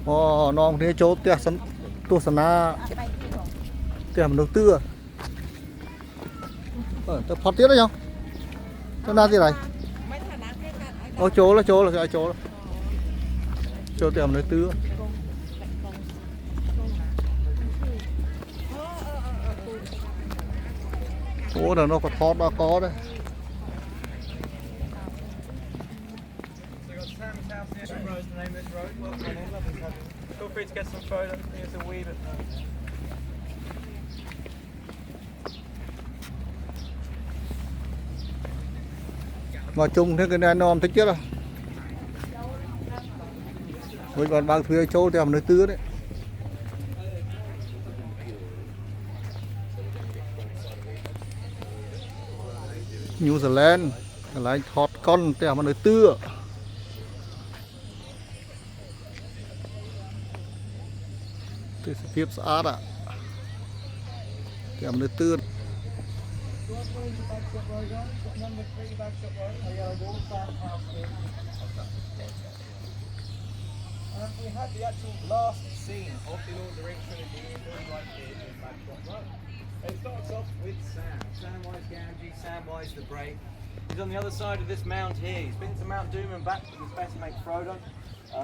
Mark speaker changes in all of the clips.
Speaker 1: non thế chỗ tia sân tu sân na tia mình đầu tư tôi phát tiết đấy không nó na gì này chỗ là chỗ tia mình đầu tư chỗ là nó có thoát đã có đấy.
Speaker 2: Feel free to get some photos. I think it's a wee bit.
Speaker 1: Mà chung thế cái này nó thích chết rồi. Mình còn bao thuê chỗ thì làm nơi tư đấy. New Zealand lại thoát con thì làm nơi tư. Cáiភាពស្អាតạ. Làm nơi tư.
Speaker 2: We had the actual last scene of the Lord of the Rings trilogy right here in Bagshot Road. It starts off with Sam. Samwise Gamgee, Samwise the Brave. He's on the other side of this mound here. He's been to Mount Doom and back with his best mate Frodo.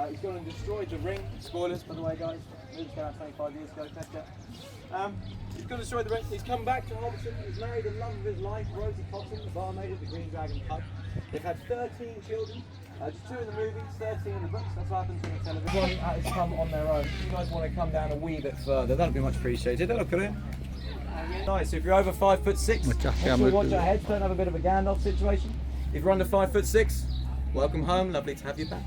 Speaker 2: He's gone and destroyed the ring. Spoilers, by the way, guys. Movie came out 25 years ago. Test it. He's gone and destroyed the ring. He's come back to Hobbiton. He's married the love of his life, Rosie Cotton, the barmaid at the Green Dragon pub. They've had 13 children. Just 2 in the movies, 13 in the books. That's what happens on the television. One has come on their own. If you guys want to come down a wee bit further, that'll be much appreciated. Look at it. Nice. So if you're over 5'6", make sure you watch our heads. Don't have a bit of a Gandalf situation. If you're under 5'6", welcome home. Lovely to have you back.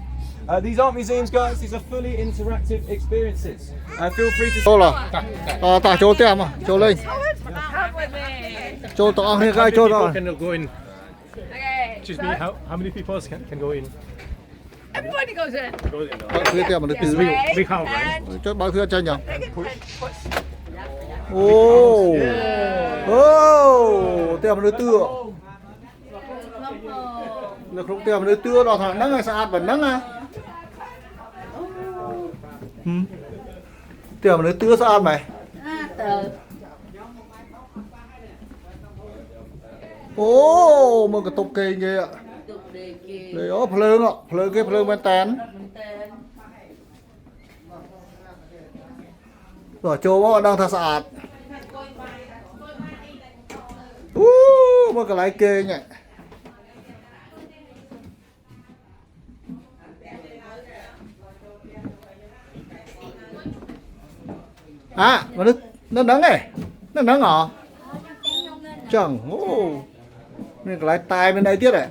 Speaker 2: These aren't museums, guys. These are fully interactive experiences. Feel free to.
Speaker 1: Chỗ là, tại chỗ tem à, chỗ lên. Chỗ to hay cái chỗ đó.
Speaker 3: Can go in. Excuse me, how many people can go in?
Speaker 4: Everybody goes in.
Speaker 3: Goes in.
Speaker 1: Bao thuê tem mình đầu tư.
Speaker 3: We count, right?
Speaker 1: Cho bao thuê tranh nhỉ? Ô, tem mình đầu tư. Được không tem mình đầu tư đó thằng nắng hay sao vẫn nắng à? Tem mình đầu tư sao mày? Ô, mà cái tục kê nghe ạ. Đây đó, phơi cái phơi bên tán. Rồi chỗ bọn đang thật sạch. Mà cái lái kê nhỉ. À, mà nó nắng này. Nó nắng hả? Chẳng, mình cái lái tai bên đây tiếp này.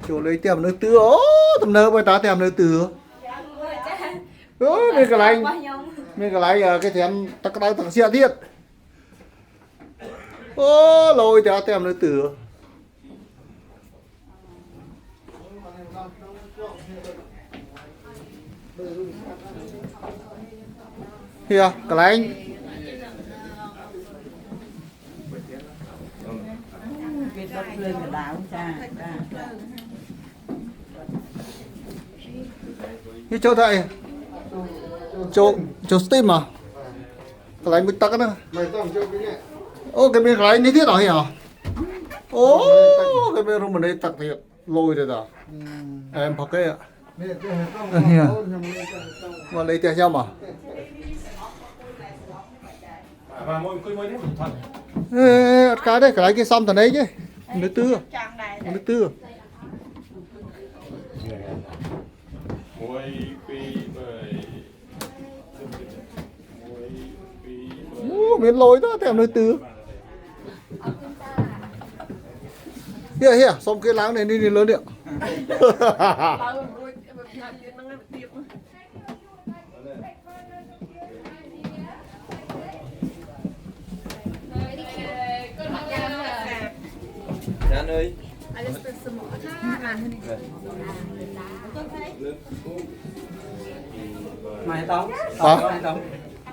Speaker 1: Chỗ lấy tìm nơi tưa, tầm nơ bây ta tìm nơi tưa. Mình cái lái cái thèm tắc đáy tắc xe thiết. Lôi ta tìm nơi tưa. Kìa, cái lái như chỗ thầy chỗ Steam à cái này mình tắt nữa cái bên cái này thiết rồi hả cái bên rồi mình đây tắt thiệt lôi rồi đó em phật cái ạ mà lấy tiền nhau mà cái đây cái này cái xăm thằng đấy chứ nước tư miền lối đó thèm nơi tư here xong cái láng này đi lớn điện
Speaker 2: Anh ơi.
Speaker 5: Mày tông.
Speaker 1: Hả?